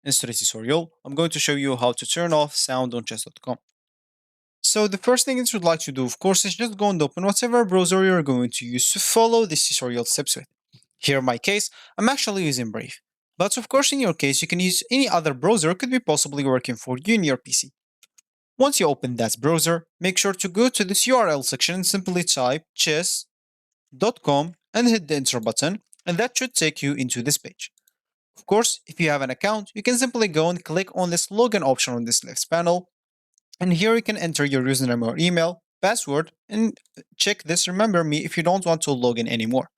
In today's tutorial, I'm going to show you how to turn off sound on chess.com. So the first thing that you'd like to do, of course, is just go and open whatever browser you're going to use to follow this tutorial steps with. Here in my case, I'm actually using Brave. But of course, in your case, you can use any other browser could be possibly working for you in your PC. Once you open that browser, make sure to go to this URL section and simply type chess.com and hit the enter button, and that should take you into this page. Of course, if you have an account, you can simply go and click on this login option on this left panel, and here you can enter your username or email, password, and check this remember me if you don't want to log in anymore.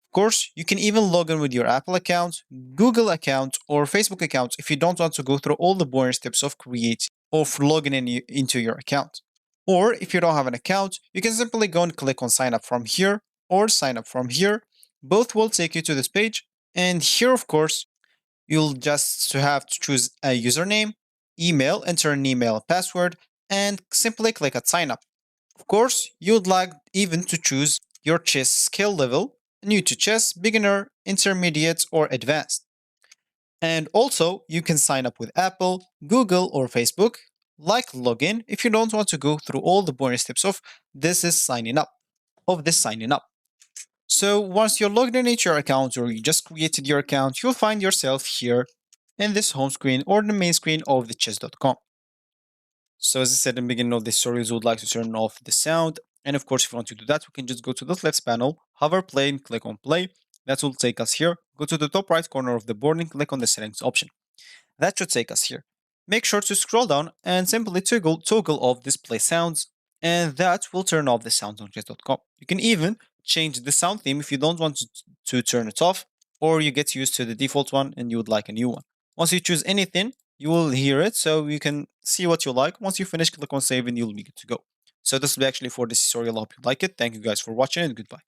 Of course, you can even log in with your Apple account, Google account, or Facebook account if you don't want to go through all the boring steps of creating or logging into your account. Or if you don't have an account, you can simply go and click on sign up from here or sign up from here. Both will take you to this page, and here, of course, you'll just have to choose a username, email, enter an email password, and simply click at sign up. Of course, you'd like even to choose your chess skill level, new to chess, beginner, intermediate, or advanced. And also, you can sign up with Apple, Google, or Facebook, like login if you don't want to go through all the boring steps of this signing up. So once you're logged in into your account or you just created your account, you'll find yourself here in this home screen or the main screen of the chess.com. So as I said in the beginning of this tutorial, we would like to turn off the sound. And of course, if you want to do that, we can just go to the left panel, hover play and click on play. That will take us here. Go to the top right corner of the board and click on the settings option. That should take us here. Make sure to scroll down and simply toggle off display sounds, and that will turn off the sounds on chess.com. You can even change the sound theme if you don't want to turn it off, or you get used to the default one and you would like a new one. Once you choose anything, you will hear it, so you can see what you like. Once you finish, click on save and you'll be good to go. So this will be actually for this tutorial. I hope you like it. Thank you guys for watching and goodbye.